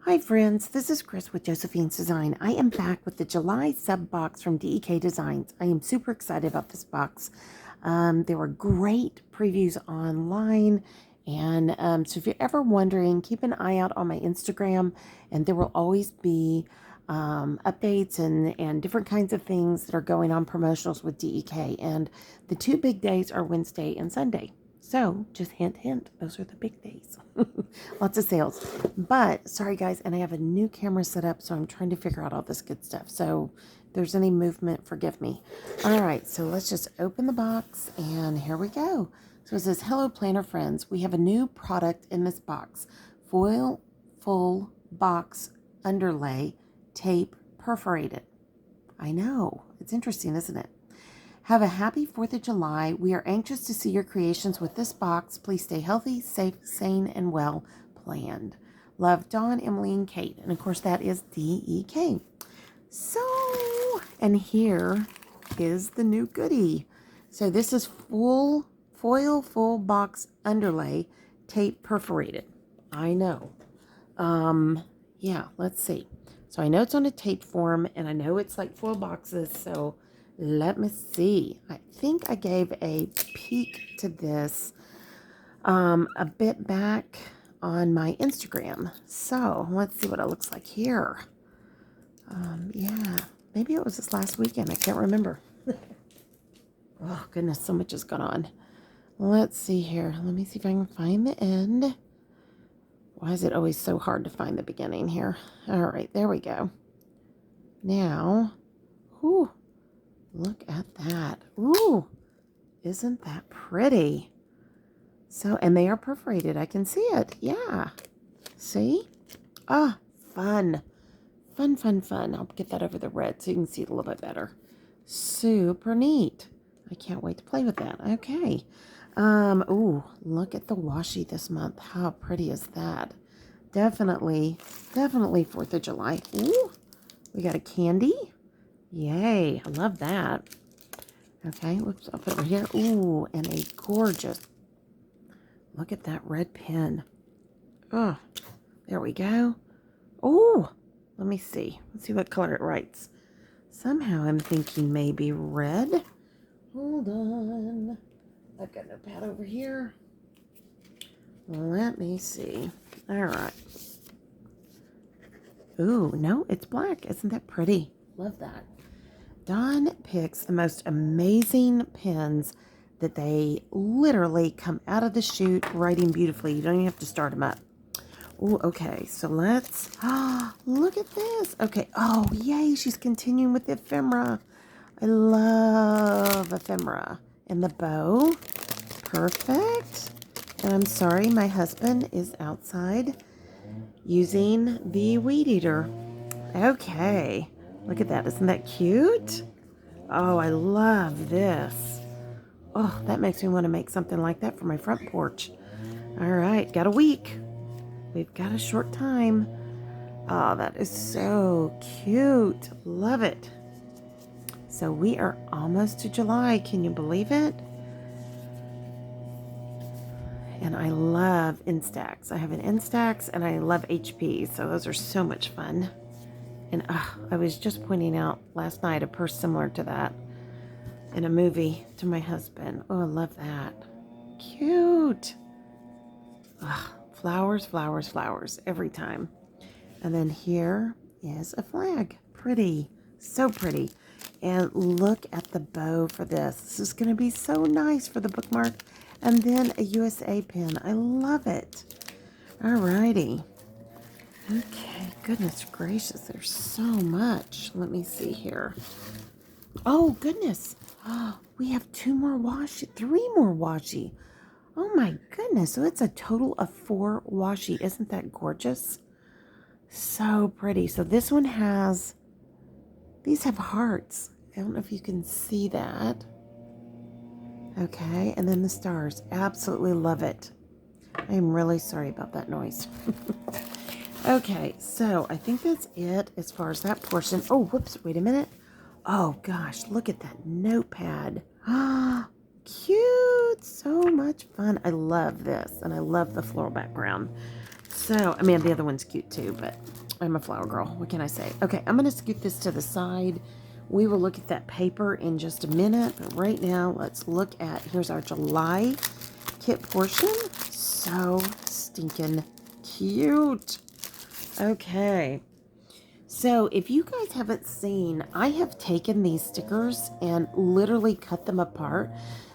Hi friends, this is Chris with Josephine's Design. I am back with the July sub box from DEK Designs. I am super excited about this box. There were great previews online, and so if you're ever wondering, keep an eye out on my Instagram, and there will always be updates and different kinds of things that are going on promotionals with DEK. And the two big days are Wednesday and Sunday. So just hint, hint, those are the big days. Lots of sales. But sorry guys, and I have a new camera set up, so I'm trying to figure out all this good stuff. So if there's any movement, forgive me. All right, so let's just open the box, and here we go. So it says, hello planner friends. We have a new product in this box. Foil full box underlay, tape perforated. I know, it's interesting, isn't it? Have a happy 4th of July. We are anxious to see your creations with this box. Please stay healthy, safe, sane, and well planned. Love, Dawn, Emily, and Kate. And of course, that is DEK. So, and here is the new goodie. So this is foil full box underlay, tape perforated. I know. Yeah, let's see. So I know it's on a tape form, and I know it's like foil boxes, so let me see. I think I gave a peek to this a bit back on my Instagram. So let's see what it looks like here. Yeah, maybe it was this last weekend. I can't remember. Oh, goodness, so much has gone on. Let's see here. Let me see if I can find the end. Why is it always so hard to find the beginning here? All right, there we go. Now, whew. Look at that. Ooh, isn't that pretty? So, and they are perforated. I can see it. Yeah. See? Ah, fun. Fun, fun, fun. I'll get that over the red so you can see it a little bit better. Super neat. I can't wait to play with that. Okay. Ooh, look at the washi this month. How pretty is that? Definitely 4th of July. Ooh, we got a candy. Yay, I love that. Okay, whoops, I'll put it right here. Ooh, and a gorgeous, look at that red pen. Oh, there we go. Oh, let me see. Let's see what color it writes. Somehow I'm thinking maybe red. Hold on. I've got a notepad over here. Let me see. All right. Ooh, no, it's black. Isn't that pretty? Love that. Dawn picks the most amazing pens that they literally come out of the chute writing beautifully. You don't even have to start them up. Oh, okay. So let's, look at this. Okay. Oh, yay. She's continuing with the ephemera. I love ephemera. And the bow. Perfect. And I'm sorry, my husband is outside using the weed eater. Okay. Look at that. Isn't that cute? Oh, I love this. Oh, that makes me want to make something like that for my front porch. All right, got a week. We've got a short time. Oh, that is so cute. Love it. So we are almost to July. Can you believe it? And I love Instax. I have an Instax and I love HP. So those are so much fun. And I was just pointing out last night a purse similar to that in a movie to my husband. Oh, I love that. Cute. Flowers, flowers, flowers every time. And then here is a flag. Pretty. So pretty. And look at the bow for this. This is going to be so nice for the bookmark. And then a USA pin. I love it. Alrighty. Okay, goodness gracious, there's so much. Let me see here. Oh, goodness. We have 3 more washi. Oh my goodness, so it's a total of 4 washi. Isn't that gorgeous? So pretty. So this one has, these have hearts. I don't know if you can see that. Okay, and then the stars. Absolutely love it. I am really sorry about that noise. Okay, so I think that's it as far as that portion. Oh, whoops, wait a minute. Oh gosh, look at that notepad. Ah, cute. So much fun. I love this, and I love the floral background. So, I mean, the other one's cute too, but I'm a flower girl. What can I say? Okay, I'm going to scoot this to the side. We will look at that paper in just a minute. But right now, let's look at, here's our July kit portion. So stinking cute. Okay. So if you guys haven't seen, I have taken these stickers and literally cut them apart.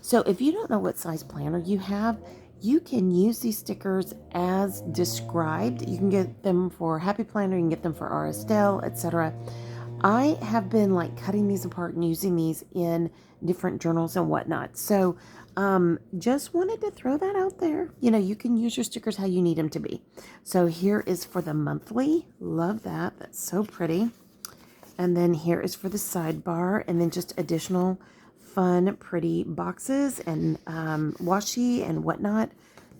So if you don't know what size planner you have, you can use these stickers as described. You can get them for Happy Planner, you can get them for RSDale, etc. I have been like cutting these apart and using these in different journals and whatnot. So just wanted to throw that out there. You know, you can use your stickers how you need them to be. So here is for the monthly. Love that. That's so pretty. And then here is for the sidebar, and then just additional fun, pretty boxes and washi and whatnot.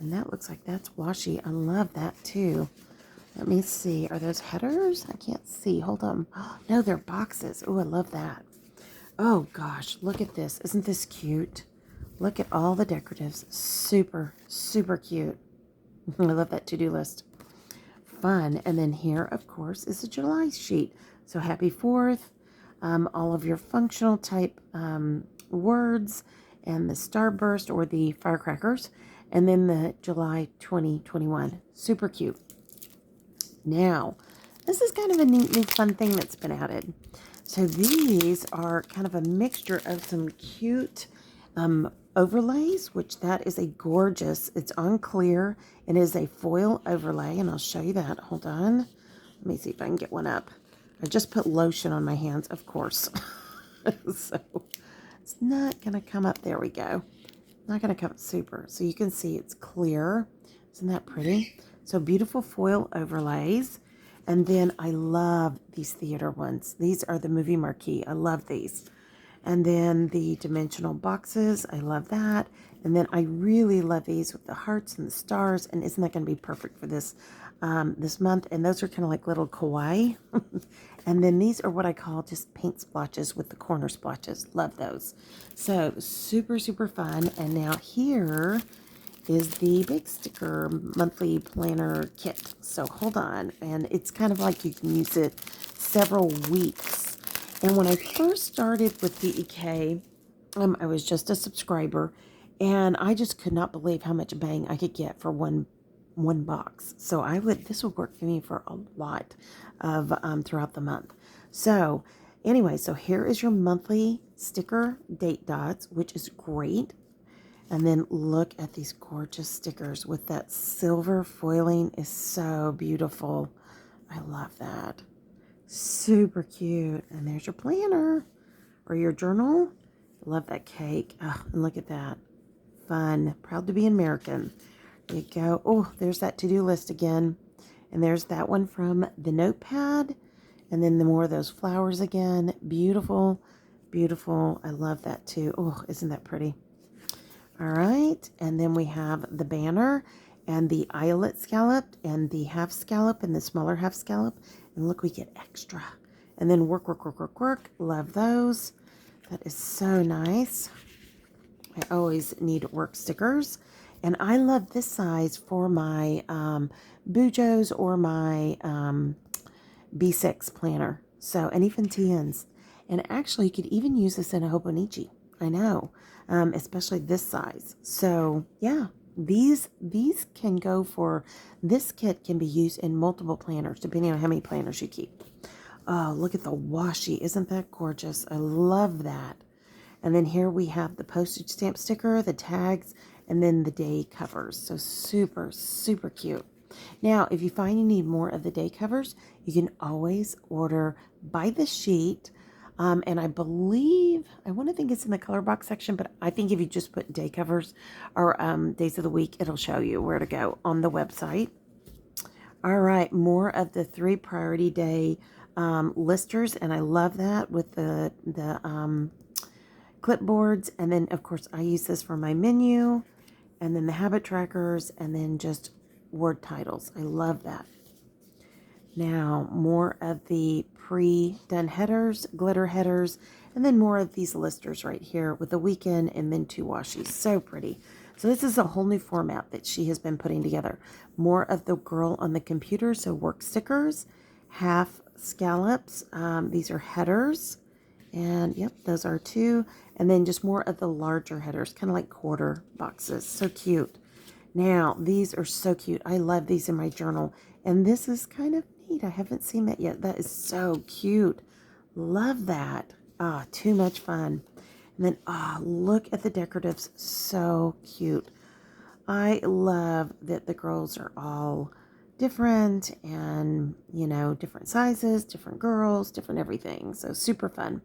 And that looks like that's washi. I love that too. Let me see. Are those headers? I can't see. Hold on. No, they're boxes. Oh, I love that. Oh gosh, look at this. Isn't this cute? Look at all the decoratives. Super, super cute. I love that to-do list. Fun. And then here, of course, is a July sheet. So happy 4th. All of your functional type words and the starburst or the firecrackers. And then the July 2021. Super cute. Now, this is kind of a neat new fun thing that's been added. So these are kind of a mixture of some cute overlays, which that is a gorgeous, it's on clear. It is a foil overlay, and I'll show you that. Hold on. Let me see if I can get one up. I just put lotion on my hands, of course. So it's not going to come up. There we go. Not going to come super. So you can see it's clear. Isn't that pretty? So beautiful foil overlays. And then I love these theater ones. These are the movie marquee. I love these. And then the dimensional boxes. I love that. And then I really love these with the hearts and the stars. And isn't that going to be perfect for this this month? And those are kind of like little kawaii. And then these are what I call just paint splotches with the corner splotches. Love those. So super, super fun. And now here is the big sticker monthly planner kit. So hold on. And it's kind of like you can use it several weeks. And when I first started with DEK, I was just a subscriber, and I just could not believe how much bang I could get for one box. So this would work for me for a lot of throughout the month. So anyway, so here is your monthly sticker date dots, which is great. And then look at these gorgeous stickers with that silver foiling is so beautiful. I love that. Super cute. And there's your planner or your journal. Love that cake. Oh, and look at that. Fun. Proud to be American. There you go. Oh, there's that to-do list again. And there's that one from the notepad. And then the more of those flowers again. Beautiful. Beautiful. I love that too. Oh, isn't that pretty? All right. And then we have the banner and the eyelet scalloped and the half scallop and the smaller half scallop. And look, we get extra. And then work, work, work, work, work. Love those. That is so nice. I always need work stickers. And I love this size for my Bujos or my B6 planner. So, and even TNs. And actually, you could even use this in a Hobonichi. I know. Especially this size. So, yeah. These can go for, this kit can be used in multiple planners, depending on how many planners you keep. Oh, look at the washi. Isn't that gorgeous? I love that. And then here we have the postage stamp sticker, the tags, and then the day covers. So super, super cute. Now, if you find you need more of the day covers, you can always order by the sheet. And I believe, I want to think it's in the color box section, but I think if you just put day covers or days of the week, it'll show you where to go on the website. All right, more of the 3 priority day listers, and I love that with the clipboards. And then, of course, I use this for my menu, and then the habit trackers, and then just word titles. I love that. Now, more of the pre-done headers, glitter headers, and then more of these listers right here with the weekend and then 2 washies. So pretty. So this is a whole new format that she has been putting together. More of the girl on the computer, so work stickers, half scallops. These are headers. And yep, those are two. And then just more of the larger headers, kind of like quarter boxes. So cute. Now, these are so cute. I love these in my journal. And this is kind of neat. I haven't seen that yet. That is so cute. Love that. Ah, too much fun. And then, look at the decoratives. So cute. I love that the girls are all different and, different sizes, different girls, different everything. So super fun.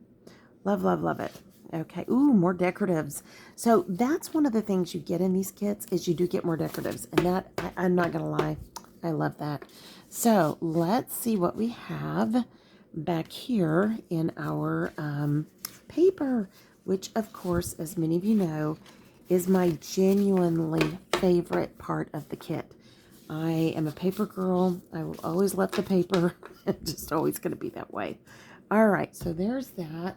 Love, love, love it. Okay. Ooh, more decoratives. So that's one of the things you get in these kits is you do get more decoratives. And that, I'm not going to lie, I love that. So let's see what we have back here in our paper, which of course, as many of you know, is my genuinely favorite part of the kit. I am a paper girl. I will always love the paper. It's just always going to be that way. All right, so there's that.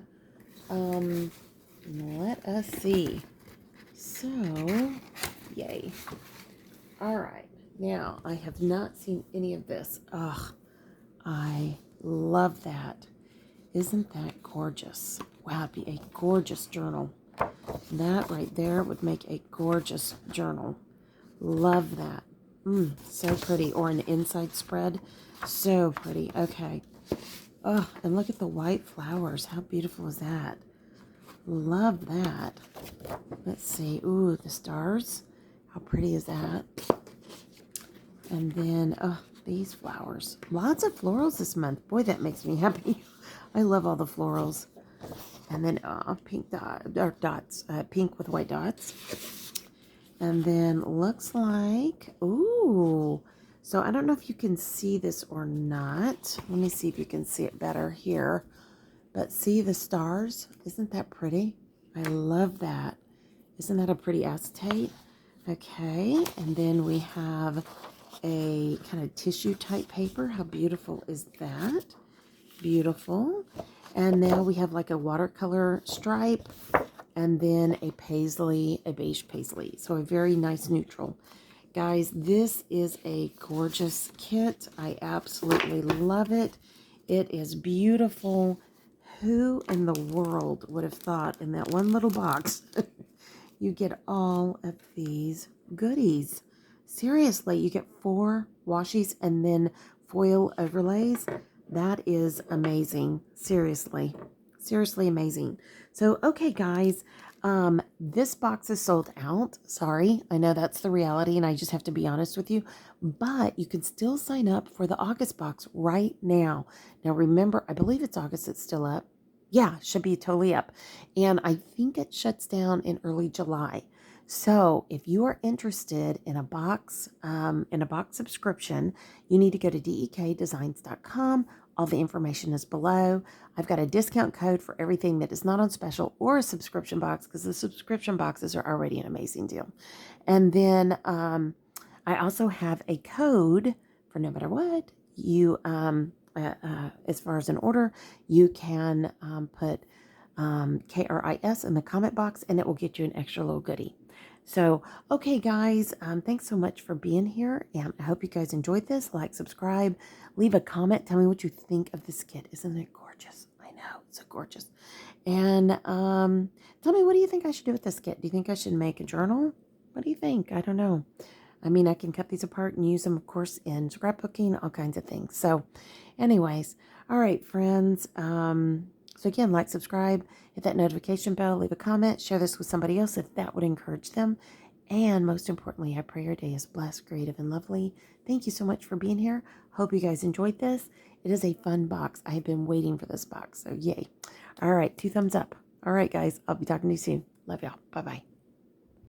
Let us see. So, yay. All right, now I have not seen any of this. Ugh, I love that. Isn't that gorgeous? Wow, it'd be a gorgeous journal. That right there would make a gorgeous journal. Love that. So pretty. Or an inside spread. So pretty. Okay. Oh, and look at the white flowers. How beautiful is that? Love that. Let's see. Ooh, the stars. How pretty is that? And then, these flowers. Lots of florals this month. Boy, that makes me happy. I love all the florals. And then pink dots, pink with white dots. And then looks like, ooh, so I don't know if you can see this or not. Let me see if you can see it better here. But see the stars? Isn't that pretty? I love that. Isn't that a pretty acetate? Okay, and then we have a kind of tissue type paper. How beautiful is that? Beautiful. And now we have like a watercolor stripe and then a paisley, a beige paisley. So a very nice neutral. Guys, this is a gorgeous kit. I absolutely love it. It is beautiful. Who in the world would have thought in that one little box you get all of these goodies? Seriously, you get 4 washies and then foil overlays. That is amazing. Seriously. Seriously amazing. So, okay, guys, this box is sold out. Sorry, I know that's the reality, and I just have to be honest with you. But you can still sign up for the August box right now. Now, remember, I believe it's August. It's still up. Yeah, should be totally up. And I think it shuts down in early July. So if you are interested in a box subscription, you need to go to dekdesigns.com. All the information is below. I've got a discount code for everything that is not on special or a subscription box because the subscription boxes are already an amazing deal. And then I also have a code for no matter what you, as far as an order, you can put KRIS in the comment box and it will get you an extra little goodie. So, okay, guys, thanks so much for being here, and I hope you guys enjoyed this. Like, subscribe, leave a comment. Tell me what you think of this kit. Isn't it gorgeous? I know, it's so gorgeous. And tell me, what do you think I should do with this kit? Do you think I should make a journal? What do you think? I don't know. I mean, I can cut these apart and use them, of course, in scrapbooking, all kinds of things. So, anyways, all right, friends. So again, like, subscribe, hit that notification bell, leave a comment, share this with somebody else if that would encourage them. And most importantly, I pray your day is blessed, creative, and lovely. Thank you so much for being here. Hope you guys enjoyed this. It is a fun box. I have been waiting for this box, so yay. All right, 2 thumbs up. All right, guys, I'll be talking to you soon. Love y'all. Bye-bye.